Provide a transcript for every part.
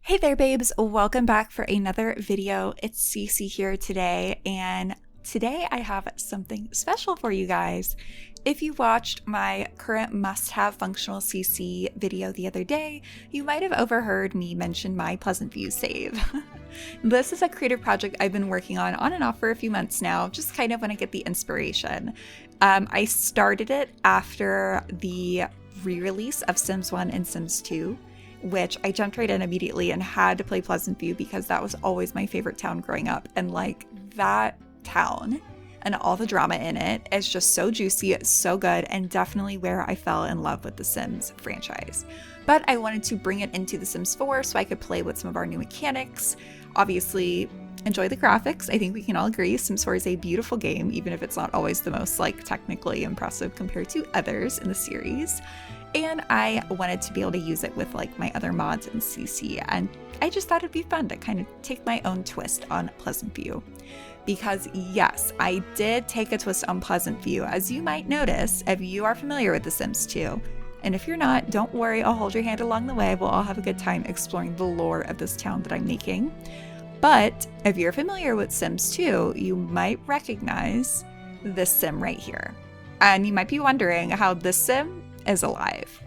Hey there, babes. Welcome back for another video. It's Cece here today, and today I have something special for you guys. If you watched my current must-have functional CC video the other day, you might have overheard me mention my Pleasantview save. This is a creative project I've been working on and off for a few months now, just kind of when I get the inspiration. I started it after the re-release of Sims 1 and Sims 2. Which I jumped right in immediately and had to play Pleasantview because that was always my favorite town growing up. And like that town and all the drama in it is just so juicy, it's so good, and definitely where I fell in love with the Sims franchise. But I wanted to bring it into the Sims 4 so I could play with some of our new mechanics. Obviously, enjoy the graphics. I think we can all agree Sims 4 is a beautiful game, even if it's not always the most like technically impressive compared to others in the series. And I wanted to be able to use it with like my other mods in CC, and I just thought it'd be fun to kind of take my own twist on Pleasantview. Because yes, I did take a twist on Pleasantview, as you might notice if you are familiar with The Sims 2. And if you're not, don't worry, I'll hold your hand along the way. We'll all have a good time exploring the lore of this town that I'm making. But if you're familiar with Sims 2, you might recognize this sim right here. And you might be wondering how this sim is alive.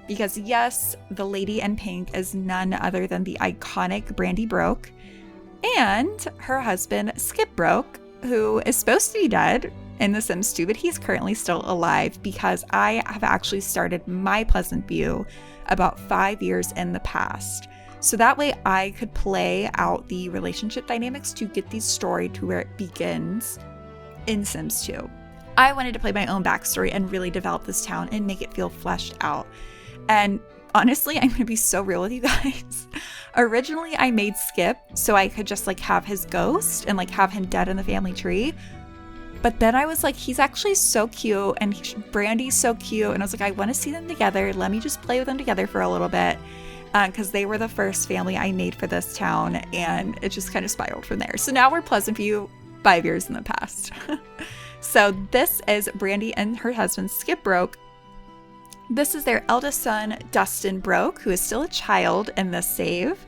Because yes, the lady in pink is none other than the iconic Brandy Broke and her husband Skip Broke, who is supposed to be dead in The Sims 2, but he's currently still alive because I have actually started my Pleasantview about 5 years in the past. So that way I could play out the relationship dynamics to get the story to where it begins in Sims 2. I wanted to play my own backstory and really develop this town and make it feel fleshed out. And honestly, I'm going to be so real with you guys. Originally, I made Skip so I could just like have his ghost and like have him dead in the family tree. But then I was like, he's actually so cute and Brandy's so cute. And I was like, I want to see them together. Let me just play with them together for a little bit. Because they were the first family I made for this town. And it just kind of spiraled from there. So now we're Pleasantview 5 years in the past. So this is Brandy and her husband Skip Broke. This is their eldest son, Dustin Broke, who is still a child in this save.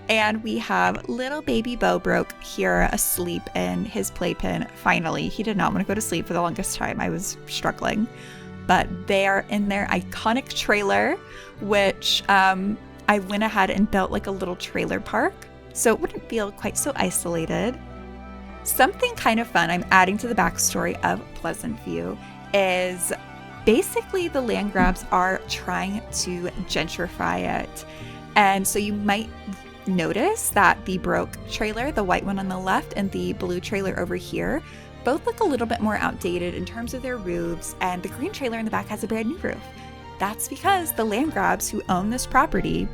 And we have little baby Beau Broke here asleep in his playpen. Finally, he did not want to go to sleep for the longest time. I was struggling. But they are in their iconic trailer, which I went ahead and built like a little trailer park so it wouldn't feel quite so isolated. Something kind of fun I'm adding to the backstory of Pleasantview is basically the land grabs are trying to gentrify it. And so you might notice that the Broke trailer, the white one on the left, and the blue trailer over here, both look a little bit more outdated in terms of their roofs, and the green trailer in the back has a brand new roof. That's because the land grabs who own this property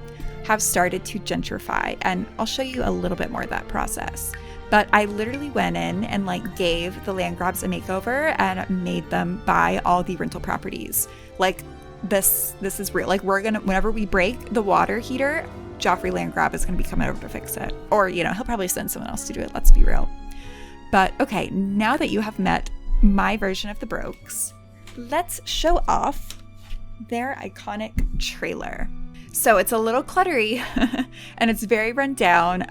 have started to gentrify, and I'll show you a little bit more of that process. But I literally went in and like gave the land grabs a makeover and made them buy all the rental properties. Like this is real. Like we're gonna, whenever we break the water heater, Joffrey Landgrab is gonna be coming over to fix it. Or, you know, he'll probably send someone else to do it, let's be real. But okay, now that you have met my version of the Brokes, let's show off their iconic trailer. So it's a little cluttery and it's very run down.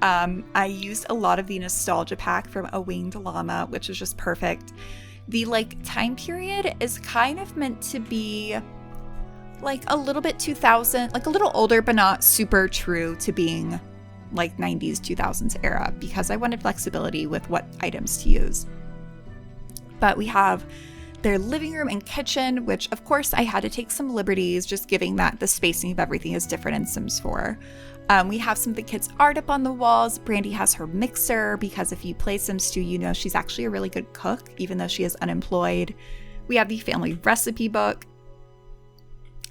I used a lot of the nostalgia pack from A Winged Llama, which is just perfect. The like time period is kind of meant to be like a little bit 2000, like a little older, but not super true to being like 90s, 2000s era, because I wanted flexibility with what items to use. But we have their living room and kitchen, which of course I had to take some liberties, just giving that the spacing of everything is different in Sims 4. We have some of the kids' art up on the walls. Brandy has her mixer because if you play Sims 2, you know she's actually a really good cook, even though she is unemployed. We have the family recipe book.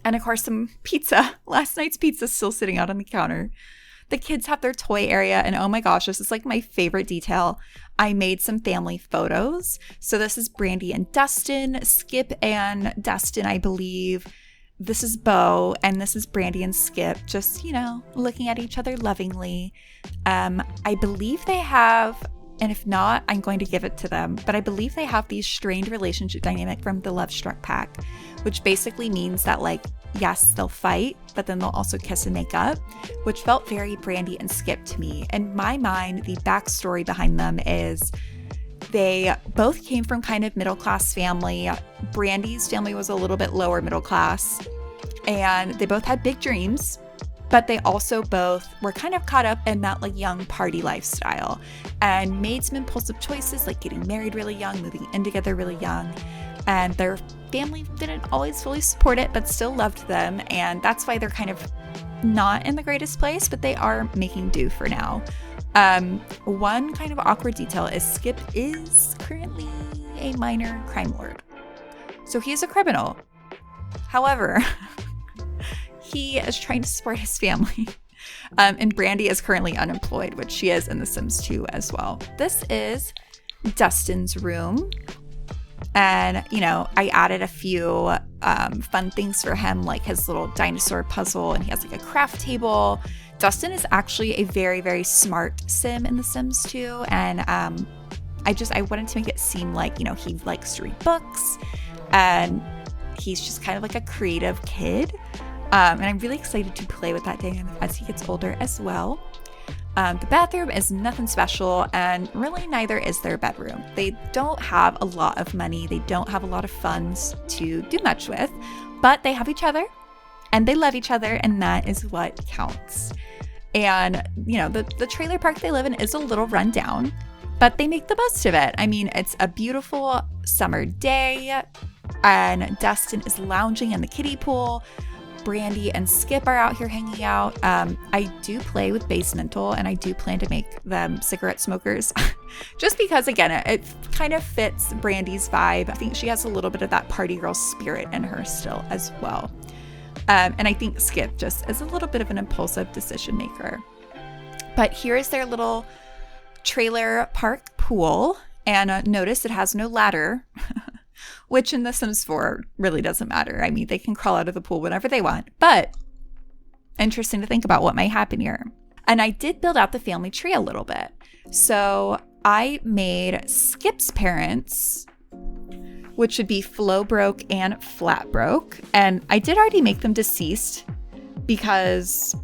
And of course some pizza. Last night's pizza is still sitting out on the counter. The kids have their toy area, and oh my gosh, this is like my favorite detail. I made some family photos. So this is Brandy and Dustin, Skip and Dustin, I believe. This is Beau, and this is Brandy and Skip, just, you know, looking at each other lovingly. I believe they have, and if not, I'm going to give it to them, but I believe they have the strained relationship dynamic from the Love Struck pack, which basically means that like yes, they'll fight, but then they'll also kiss and make up, which felt very Brandy and Skip to me. In my mind, the backstory behind them is they both came from kind of middle-class family. Brandy's family was a little bit lower middle class, and they both had big dreams, but they also both were kind of caught up in that like young party lifestyle and made some impulsive choices, like getting married really young, moving in together really young. And their family didn't always fully support it, but still loved them. And that's why they're kind of not in the greatest place, but they are making do for now. One kind of awkward detail is Skip is currently a minor crime lord. So he is a criminal. However, he is trying to support his family. And Brandy is currently unemployed, which she is in The Sims 2 as well. This is Dustin's room. And, you know, I added a few fun things for him, like his little dinosaur puzzle, and he has like a craft table. Dustin is actually a very, very smart sim in The Sims 2. And I wanted to make it seem like, you know, he likes to read books and he's just kind of like a creative kid. And I'm really excited to play with that dynamic as he gets older as well. The bathroom is nothing special, and really neither is their bedroom. They don't have a lot of money. They don't have a lot of funds to do much with, but they have each other and they love each other, and that is what counts. And, you know, the trailer park they live in is a little run down, but they make the most of it. I mean, it's a beautiful summer day, and Dustin is lounging in the kiddie pool. Brandy and Skip are out here hanging out. I do play with Basemental, and I do plan to make them cigarette smokers just because, again, it kind of fits Brandy's vibe. I think she has a little bit of that party girl spirit in her still as well. And I think Skip just is a little bit of an impulsive decision maker. But here's their little trailer park pool, and notice it has no ladder. Which in The Sims 4 really doesn't matter. I mean, they can crawl out of the pool whenever they want, but interesting to think about what might happen here. And I did build out the family tree a little bit. So I made Skip's parents, which would be Flo Broke and Flat Broke. And I did already make them deceased because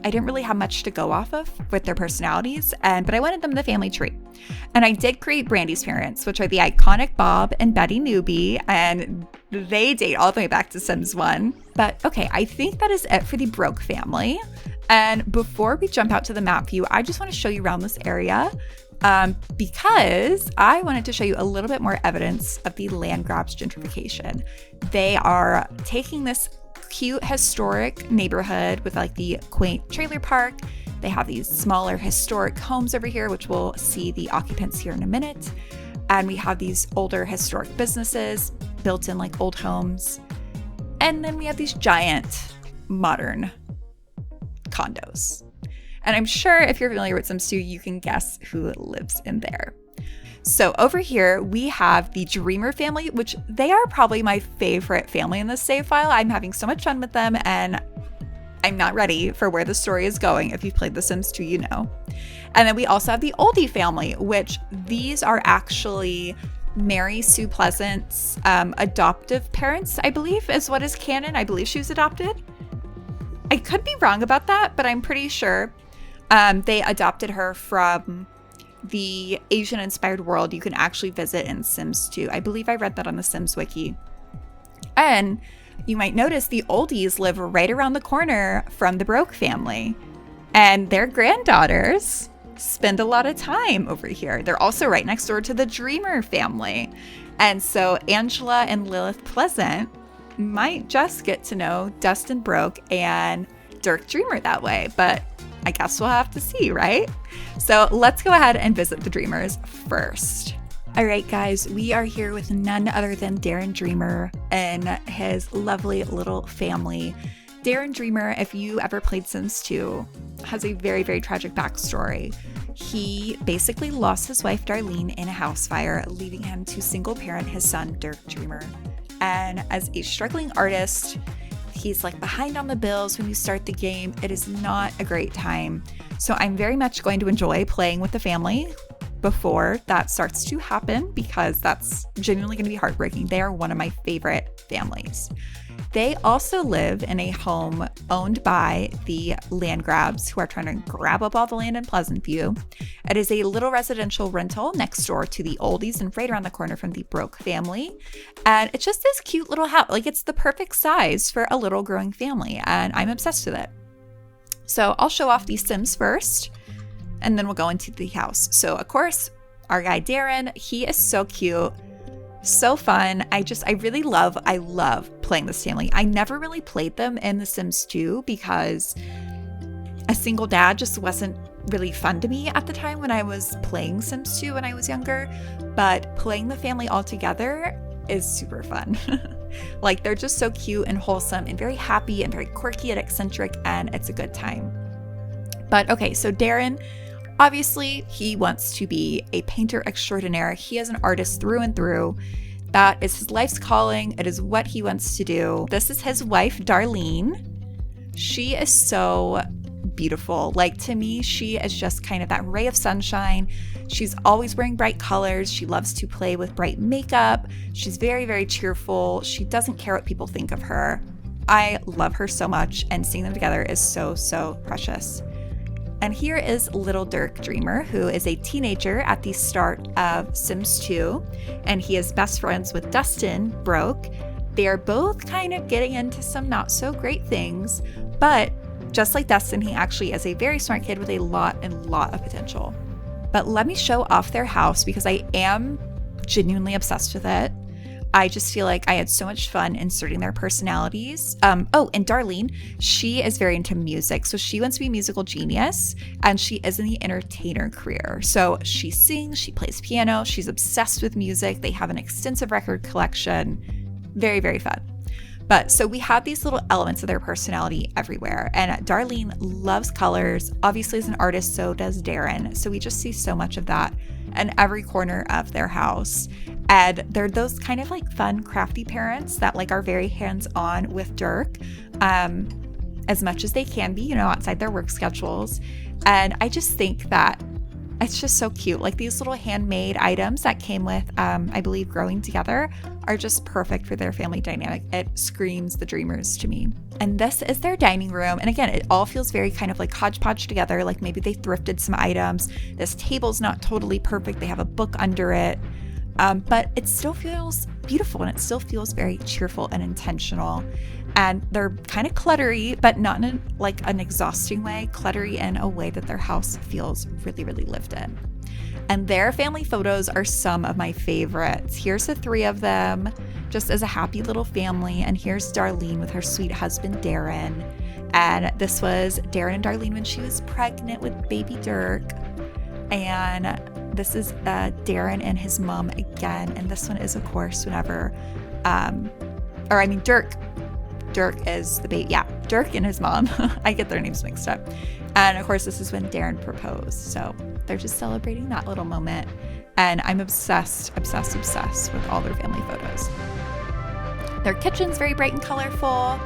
I didn't really have much to go off of with their personalities, but I wanted them in the family tree. And I did create Brandy's parents, which are the iconic Bob and Betty Newbie, and they date all the way back to Sims 1. But okay, I think that is it for the Broke family. And before we jump out to the map view, I just want to show you around this area because I wanted to show you a little bit more evidence of the land grabs gentrification. They are taking this cute historic neighborhood with like the quaint trailer park. They have these smaller historic homes over here, which we'll see the occupants here in a minute. And we have these older historic businesses built in like old homes. And then we have these giant modern condos. And I'm sure if you're familiar with Sims 2, you can guess who lives in there. So over here, we have the Dreamer family, which they are probably my favorite family in this save file. I'm having so much fun with them, and I'm not ready for where the story is going. If you've played The Sims 2, you know. And then we also have the Oldie family, which these are actually Mary Sue Pleasant's adoptive parents, I believe, is what is canon. I believe she was adopted. I could be wrong about that, but I'm pretty sure they adopted her from the Asian-inspired world you can actually visit in Sims 2. I believe I read that on the Sims wiki. And you might notice the Oldies live right around the corner from the Broke family. And their granddaughters spend a lot of time over here. They're also right next door to the Dreamer family. And so Angela and Lilith Pleasant might just get to know Dustin Broke and Dirk Dreamer that way. But I guess we'll have to see, right? So let's go ahead and visit the Dreamers first. All right, guys, we are here with none other than Darren Dreamer and his lovely little family. Darren Dreamer, if you ever played Sims 2, has a very, very tragic backstory. He basically lost his wife, Darlene, in a house fire, leaving him to single parent his son, Dirk Dreamer. And as a struggling artist, he's like behind on the bills when you start the game. It is not a great time. So I'm very much going to enjoy playing with the family before that starts to happen, because that's genuinely going to be heartbreaking. They are one of my favorite families. They also live in a home owned by the land grabs who are trying to grab up all the land in Pleasant View. It is a little residential rental next door to the Oldies and right around the corner from the Broke family. And it's just this cute little house. Like, it's the perfect size for a little growing family, and I'm obsessed with it. So I'll show off these Sims first, and then we'll go into the house. So of course, our guy Darren, he is so cute. So fun. I love playing this family. I never really played them in The Sims 2 because a single dad just wasn't really fun to me at the time when I was playing Sims 2 when I was younger. But playing the family all together is super fun. Like, they're just so cute and wholesome and very happy and very quirky and eccentric, and it's a good time. But okay, so Darren, obviously, he wants to be a painter extraordinaire. He is an artist through and through. That is his life's calling. It is what he wants to do. This is his wife, Darlene. She is so beautiful. Like, to me, she is just kind of that ray of sunshine. She's always wearing bright colors. She loves to play with bright makeup. She's very, very cheerful. She doesn't care what people think of her. I love her so much, and seeing them together is so, so precious. And here is little Darren Dreamer, who is a teenager at the start of Sims 2, and he is best friends with Dustin, Broke. They are both kind of getting into some not so great things, but just like Dustin, he actually is a very smart kid with a lot of potential. But let me show off their house because I am genuinely obsessed with it. I just feel like I had so much fun inserting their personalities. And Darlene, she is very into music. So she wants to be a musical genius, and she is in the entertainer career. So she sings, she plays piano, she's obsessed with music. They have an extensive record collection. Very, very fun. But so we have these little elements of their personality everywhere. And Darlene loves colors. Obviously, as an artist, so does Darren. So we just see so much of that in every corner of their house. And they're those kind of like fun, crafty parents that like are very hands-on with Dirk, as much as they can be, you know, outside their work schedules. And I just think that it's just so cute. Like, these little handmade items that came with, I believe, growing together are just perfect for their family dynamic. It screams the Dreamers to me. And this is their dining room. And again, it all feels very kind of like hodgepodge together. Like, maybe they thrifted some items. This table's not totally perfect. They have a book under it. But it still feels beautiful, and it still feels very cheerful and intentional. And they're kind of cluttery, but not in like an exhausting way, cluttery in a way that their house feels really, really lived in. And their family photos are some of my favorites. Here's the three of them, just as a happy little family. And here's Darlene with her sweet husband, Darren. And this was Darren and Darlene when she was pregnant with baby Dirk. And this is Darren and his mom again. And this one is, of course, whenever, Dirk is the baby. Yeah, Dirk and his mom. I get their names mixed up. And of course, this is when Darren proposed. So they're just celebrating that little moment. And I'm obsessed with all their family photos. Their kitchen's very bright and colorful.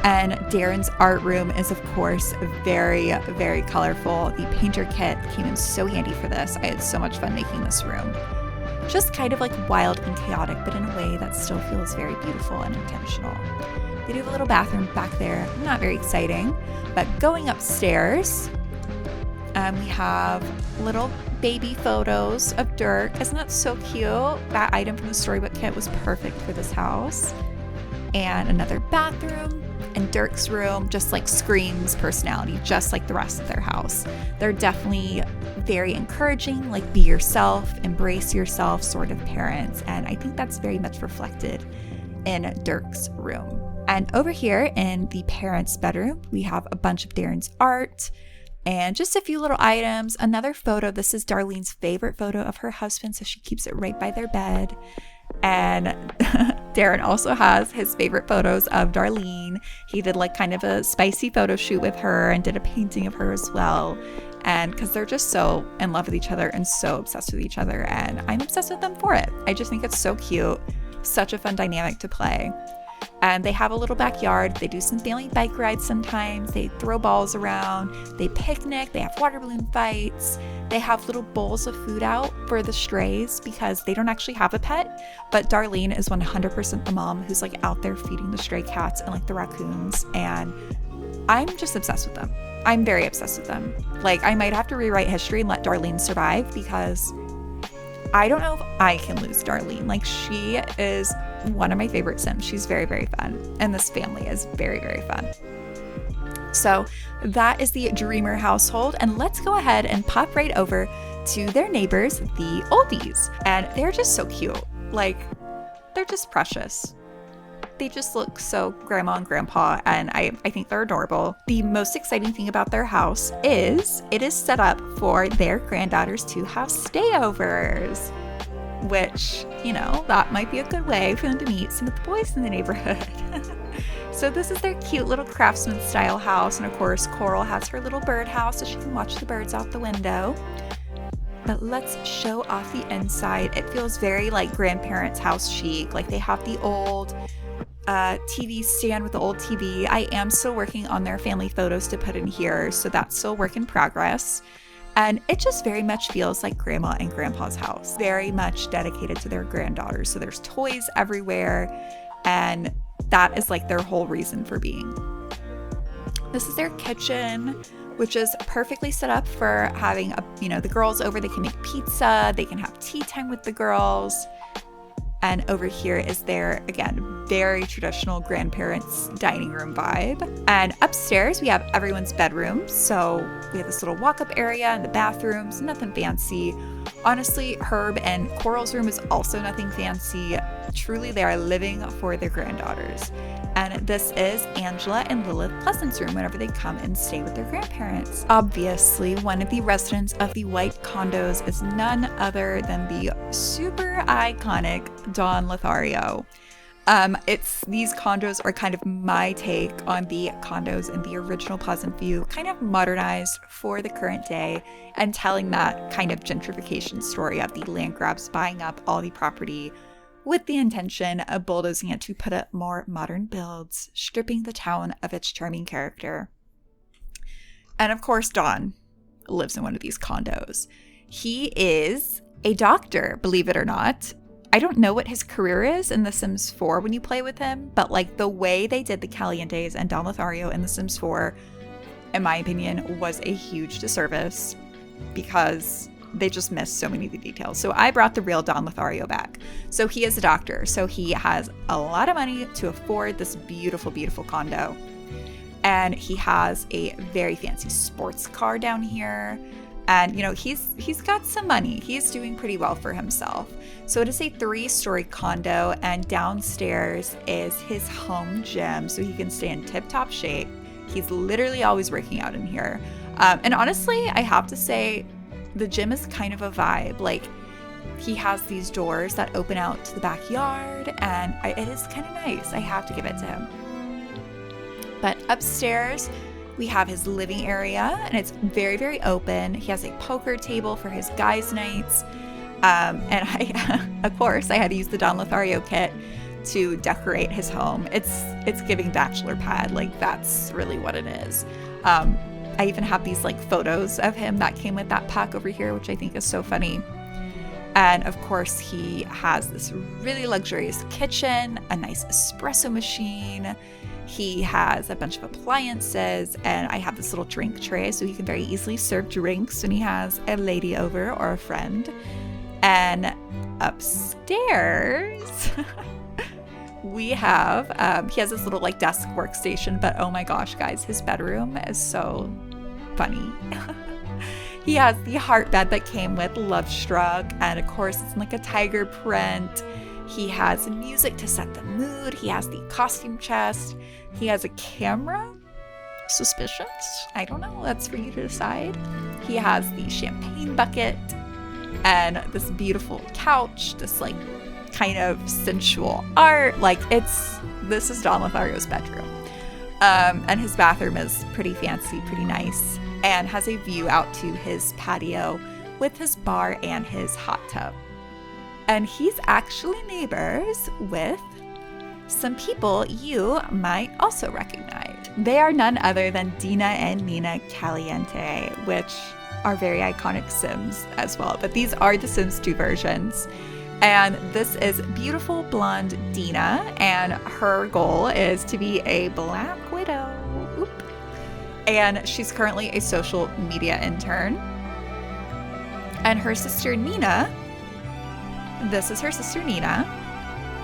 And Darren's art room is, of course, very, very colorful. The painter kit came in so handy for this. I had so much fun making this room. Just kind of like wild and chaotic, but in a way that still feels very beautiful and intentional. They do have a little bathroom back there. Not very exciting, but going upstairs, we have little baby photos of Dirk. Isn't that so cute? That item from the storybook kit was perfect for this house. And another bathroom. And Dirk's room just like screams personality, just like the rest of their house. They're definitely very encouraging, like be yourself, embrace yourself sort of parents. And I think that's very much reflected in Dirk's room. And over here in the parents' bedroom, we have a bunch of Darren's art and just a few little items. Another photo. This is Darlene's favorite photo of her husband, so she keeps it right by their bed. And Darren also has his favorite photos of Darlene. He did like kind of a spicy photo shoot with her and did a painting of her as well. And because they're just so in love with each other and so obsessed with each other. And I'm obsessed with them for it. I just think it's so cute. Such a fun dynamic to play. And they have a little backyard. They do some family bike rides sometimes. They throw balls around. They picnic. They have water balloon fights. They have little bowls of food out for the strays because they don't actually have a pet. But Darlene is 100% the mom who's like out there feeding the stray cats and like the raccoons. And I'm just obsessed with them. I'm very obsessed with them. Like, I might have to rewrite history and let Darlene survive because I don't know if I can lose Darlene. Like, she is one of my favorite Sims. She's very, very fun. And this family is very, very fun. So that is the Dreamer household. And let's go ahead and pop right over to their neighbors, the Oldies. And they're just so cute. Like, they're just precious. They just look so grandma and grandpa, and I think they're adorable. The most exciting thing about their house is it is set up for their granddaughters to have stayovers, which, you know, that might be a good way for them to meet some of the boys in the neighborhood. So this is their cute little craftsman style house, and of course Coral has her little bird house so she can watch the birds out the window. But let's show off the inside. It feels very like grandparents' house chic. Like, they have the old TV stand with the old TV. I am still working on their family photos to put in here, so that's still work in progress. And it just very much feels like grandma and grandpa's house. Very much dedicated to their granddaughters. So there's toys everywhere, and that is like their whole reason for being. This is their kitchen, which is perfectly set up for having the girls over. They can make pizza, they can have tea time with the girls. And over here is their, again, very traditional grandparents' dining room vibe. And upstairs, we have everyone's bedrooms. So we have this little walk-up area and the bathrooms, nothing fancy. Honestly, Herb and Coral's room is also nothing fancy. Truly, they are living for their granddaughters. And this is Angela and Lilith Pleasant's room whenever they come and stay with their grandparents. Obviously, one of the residents of the white condos is none other than the super iconic Dawn Lothario. These condos are kind of my take on the condos in the original Pleasant View, kind of modernized for the current day and telling that kind of gentrification story of the land grabs buying up all the property with the intention of bulldozing it to put up more modern builds, stripping the town of its charming character. And of course, Don lives in one of these condos. He is a doctor, believe it or not. I don't know what his career is in The Sims 4 when you play with him, but like the way they did the Calientes and Don Lothario in The Sims 4, in my opinion, was a huge disservice because they just missed so many of the details. So I brought the real Don Lothario back. So he is a doctor. So he has a lot of money to afford this beautiful, beautiful condo. And he has a very fancy sports car down here. And, you know, he's got some money. He's doing pretty well for himself. So it is a 3-story condo, and downstairs is his home gym so he can stay in tip-top shape. He's literally always working out in here. And honestly, I have to say, the gym is kind of a vibe. Like, he has these doors that open out to the backyard, and it is kind of nice. I have to give it to him. But upstairs, we have his living area, and it's very, very open. He has a poker table for his guys' nights. And of course, I had to use the Don Lothario kit to decorate his home. It's giving bachelor pad. Like, that's really what it is. I even have these like photos of him that came with that pack over here, which I think is so funny. And of course, he has this really luxurious kitchen, a nice espresso machine. He has a bunch of appliances, and I have this little drink tray so he can very easily serve drinks when he has a lady over or a friend. And upstairs, we have, he has this little like desk workstation, but oh my gosh, guys, his bedroom is so funny. He has the heart bed that came with Love Struck, and of course it's in like a tiger print. He has music to set the mood. He has the costume chest. He has a camera. Suspicious? I don't know. That's for you to decide. He has the champagne bucket and this beautiful couch, this like kind of sensual art. Like, this is Don Lothario's bedroom. And his bathroom is pretty fancy, pretty nice, and has a view out to his patio with his bar and his hot tub. And he's actually neighbors with some people you might also recognize. They are none other than Dina and Nina Caliente, which are very iconic Sims as well, but these are the Sims 2 versions. And this is beautiful blonde Dina, and her goal is to be a Black Widow. Oop. And she's currently a social media intern. And her sister Nina, this is her sister Nina.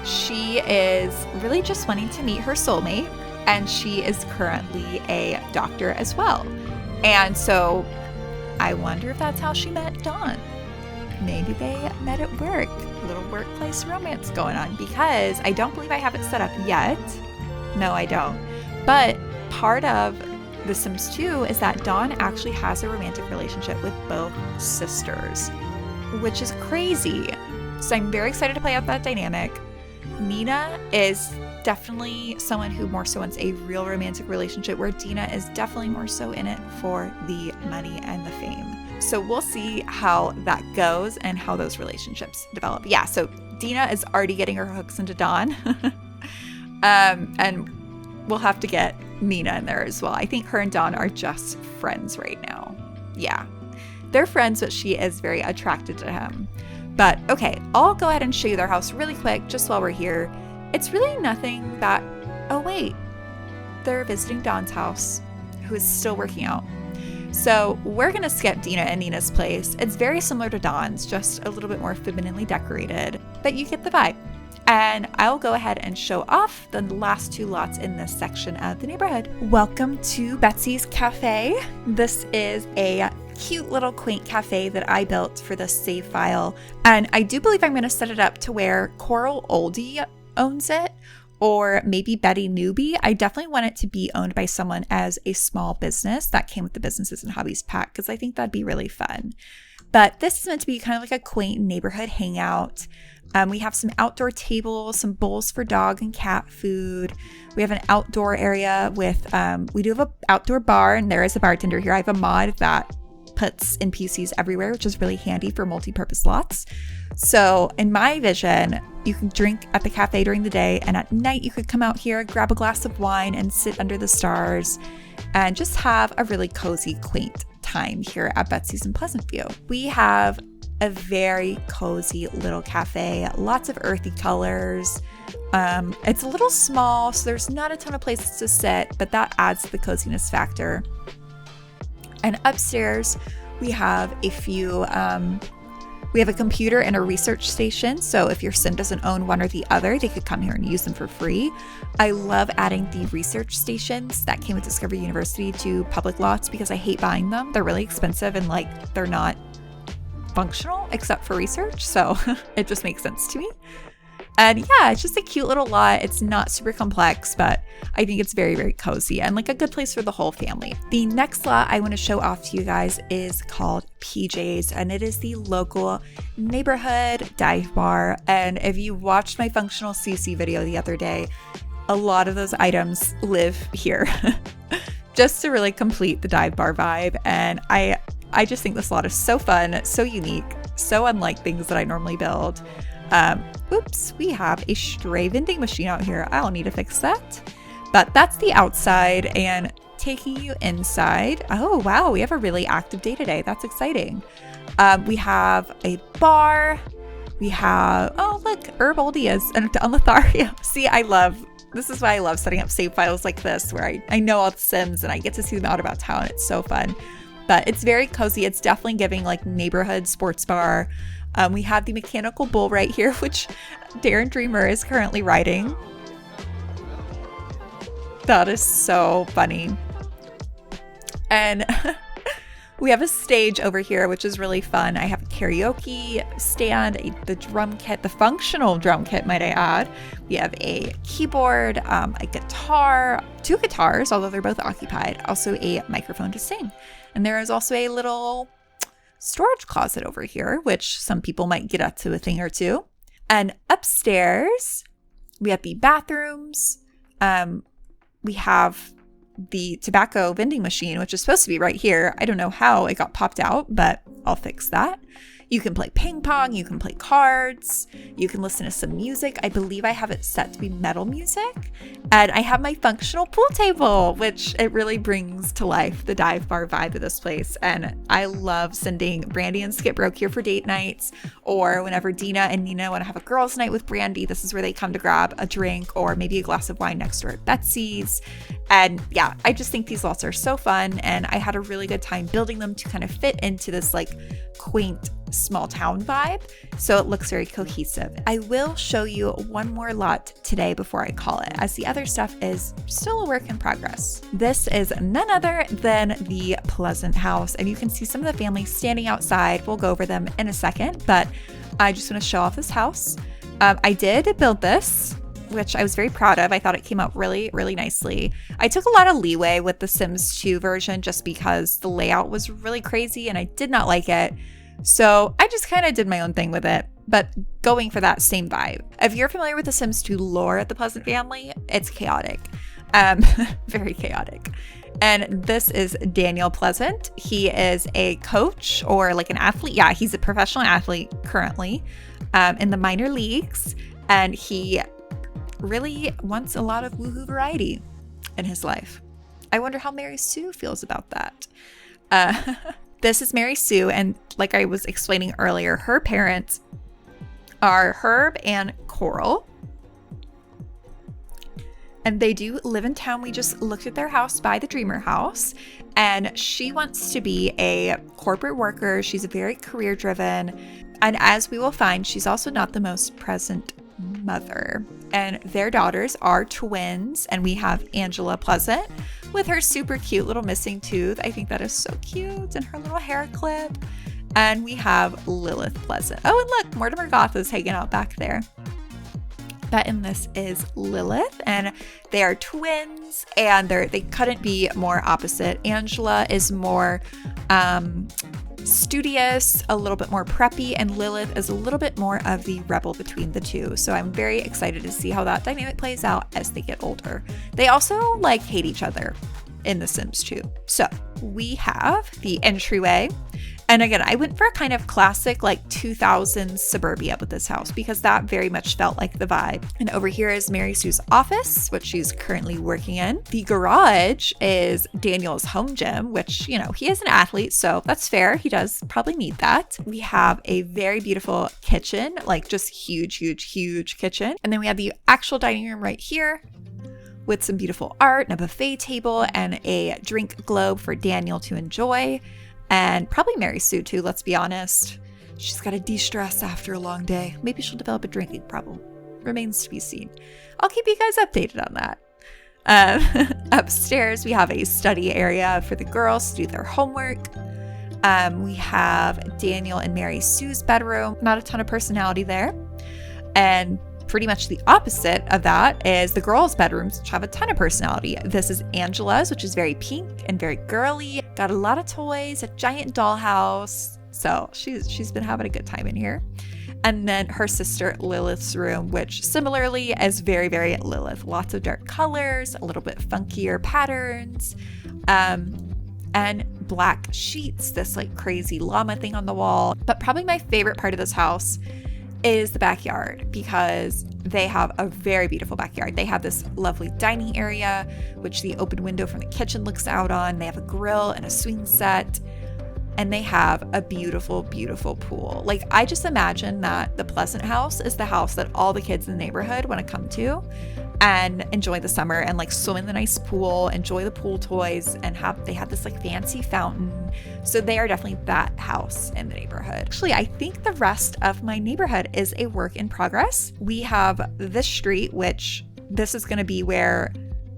She is really just wanting to meet her soulmate, and she is currently a doctor as well. And so I wonder if that's how she met Dawn. Maybe they met at work. A little workplace romance going on, because I don't believe I have it set up yet. No, I don't. But part of The Sims 2 is that Dawn actually has a romantic relationship with both sisters, which is crazy. So I'm very excited to play out that dynamic. Nina is definitely someone who more so wants a real romantic relationship, where Dina is definitely more so in it for the money and the fame. So we'll see how that goes and how those relationships develop. Yeah, so Dina is already getting her hooks into Dawn. And we'll have to get Nina in there as well. I think her and Dawn are just friends right now. Yeah, they're friends, but she is very attracted to him. But okay, I'll go ahead and show you their house really quick just while we're here. It's really nothing that, oh wait, they're visiting Dawn's house, who is still working out. So we're gonna skip Dina and Nina's place. It's very similar to Dawn's, just a little bit more femininely decorated, but you get the vibe. And I'll go ahead and show off the last two lots in this section of the neighborhood. Welcome to Betsy's Cafe. This is a cute little quaint cafe that I built for the save file. And I do believe I'm gonna set it up to where Coral Oldie owns it, or maybe Betty Newbie. I definitely want it to be owned by someone as a small business that came with the businesses and hobbies pack, because I think that'd be really fun. But this is meant to be kind of like a quaint neighborhood hangout. We have some outdoor tables, some bowls for dog and cat food. We have an outdoor area with, we do have an outdoor bar, and there is a bartender here. I have a mod that puts NPCs everywhere, which is really handy for multi-purpose lots. So in my vision, you can drink at the cafe during the day, and at night you could come out here, grab a glass of wine, and sit under the stars and just have a really cozy, quaint time here at Betsy's in Pleasantview. We have a very cozy little cafe, lots of earthy colors. It's a little small, so there's not a ton of places to sit, but that adds to the coziness factor. And upstairs, we have a few, we have a computer and a research station. So if your sim doesn't own one or the other, they could come here and use them for free. I love adding the research stations that came with Discovery University to public lots, because I hate buying them. They're really expensive, and like they're not functional except for research. So it just makes sense to me. And yeah, it's just a cute little lot. It's not super complex, but I think it's very, very cozy and like a good place for the whole family. The next lot I want to show off to you guys is called PJ's, and it is the local neighborhood dive bar. And if you watched my functional CC video the other day, a lot of those items live here just to really complete the dive bar vibe. And I just think this lot is so fun, so unique, so unlike things that I normally build. Oops, we have a stray vending machine out here. I'll need to fix that. But that's the outside, and taking you inside. Oh, wow, we have a really active day today. That's exciting. We have a bar. We have, oh, look, Oldie is on Lothario. See, this is why I love setting up save files like this, where I know all the Sims and I get to see them out about town. It's so fun. But it's very cozy. It's definitely giving like neighborhood sports bar. We have the mechanical bull right here, which Darren Dreamer is currently riding. That is so funny. And we have a stage over here, which is really fun. I have a karaoke stand, the drum kit, the functional drum kit, might I add. We have a keyboard, a guitar, two guitars, although they're both occupied, also a microphone to sing. And there is also a little storage closet over here, which some people might get up to a thing or two. And upstairs, we have the bathrooms. We have the tobacco vending machine, which is supposed to be right here. I don't know how it got popped out, but I'll fix that. You can play ping pong, you can play cards, you can listen to some music. I believe I have it set to be metal music. And I have my functional pool table, which it really brings to life the dive bar vibe of this place. And I love sending Brandy and Skip Broke here for date nights, or whenever Dina and Nina want to have a girls' night with Brandy, this is where they come to grab a drink or maybe a glass of wine next door at Betsy's. And yeah, I just think these lots are so fun, and I had a really good time building them to kind of fit into this like quaint small town vibe, so it looks very cohesive. I will show you one more lot today before I call it, as the other stuff is still a work in progress. This is none other than the Pleasant house, and you can see some of the family standing outside. We'll go over them in a second, but I just want to show off this house. I did build this, which I was very proud of. I thought it came out really, really nicely. I took a lot of leeway with the Sims 2 version just because the layout was really crazy and I did not like it. So I just kind of did my own thing with it, but going for that same vibe. If you're familiar with the Sims 2 lore at the Pleasant family, it's chaotic. Very chaotic. And this is Daniel Pleasant. He is a coach or like an athlete. Yeah, he's a professional athlete currently in the minor leagues. And he really wants a lot of woohoo variety in his life. I wonder how Mary Sue feels about that. This is Mary Sue, and like I was explaining earlier, her parents are Herb and Coral. And they do live in town. We just looked at their house by the Dreamer house, and she wants to be a corporate worker. She's very career driven. And as we will find, she's also not the most present mother. And their daughters are twins, and we have Angela Pleasant with her super cute little missing tooth. I think that is so cute, and her little hair clip. And we have Lilith Pleasant. Oh, and look, Mortimer Goth is hanging out back there. And this is Lilith, and they are twins, and they couldn't be more opposite. Angela is more studious, a little bit more preppy, and Lilith is a little bit more of the rebel between the two. So I'm very excited to see how that dynamic plays out as they get older. They also like hate each other in The Sims 2. So we have the entryway. And again, I went for a kind of classic like 2000s suburbia with this house because that very much felt like the vibe. And over here is Mary Sue's office, which she's currently working in. The garage is Daniel's home gym, which, you know, he is an athlete, so that's fair. He does probably need that. We have a very beautiful kitchen, like just huge, huge, huge kitchen. And then we have the actual dining room right here with some beautiful art and a buffet table and a drink globe for Daniel to enjoy. And probably Mary Sue too, let's be honest. She's got to de-stress after a long day. Maybe she'll develop a drinking problem. Remains to be seen. I'll keep you guys updated on that. Upstairs, we have a study area for the girls to do their homework. We have Daniel and Mary Sue's bedroom. Not a ton of personality there. And pretty much the opposite of that is the girls' bedrooms, which have a ton of personality. This is Angela's, which is very pink and very girly. Got a lot of toys, a giant dollhouse. So she's been having a good time in here. And then her sister Lilith's room, which similarly is very, very Lilith. Lots of dark colors, a little bit funkier patterns, and black sheets, this like crazy llama thing on the wall. But probably my favorite part of this house is the backyard, because they have a very beautiful backyard. They have this lovely dining area, which the open window from the kitchen looks out on. They have a grill and a swing set, and they have a beautiful, beautiful pool. Like, I just imagine that the Pleasant house is the house that all the kids in the neighborhood want to come to and enjoy the summer and like swim in the nice pool, enjoy the pool toys, and they have this like fancy fountain. So they are definitely that house in the neighborhood. Actually, I think the rest of my neighborhood is a work in progress. We have this street, which this is going to be where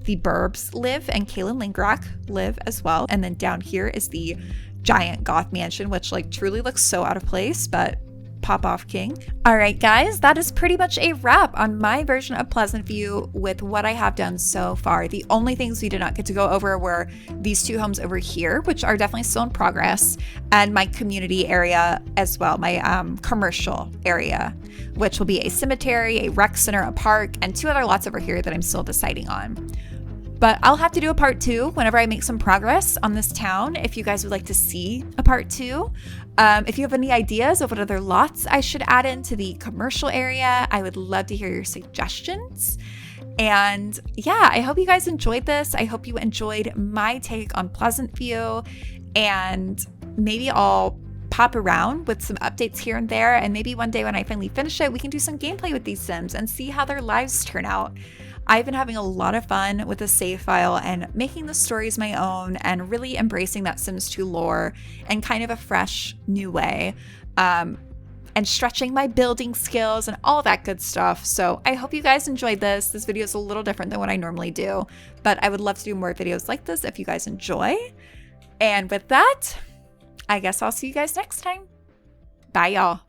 the Burbs live and Kaylin Lingrack live as well. And then down here is the giant goth mansion, which like truly looks so out of place, but pop off king. All right, guys, that is pretty much a wrap on my version of Pleasant View with what I have done so far. The only things we did not get to go over were these two homes over here, which are definitely still in progress, and my community area as well, my commercial area, which will be a cemetery, a rec center, a park, and two other lots over here that I'm still deciding on. But I'll have to do a part 2 whenever I make some progress on this town, if you guys would like to see a part 2. If you have any ideas of what other lots I should add into the commercial area, I would love to hear your suggestions. And yeah, I hope you guys enjoyed this. I hope you enjoyed my take on Pleasant View, and maybe I'll pop around with some updates here and there. And maybe one day when I finally finish it, we can do some gameplay with these Sims and see how their lives turn out. I've been having a lot of fun with the save file and making the stories my own and really embracing that Sims 2 lore in kind of a fresh new way, and stretching my building skills and all that good stuff. So I hope you guys enjoyed this. This video is a little different than what I normally do, but I would love to do more videos like this if you guys enjoy. And with that, I guess I'll see you guys next time. Bye, y'all.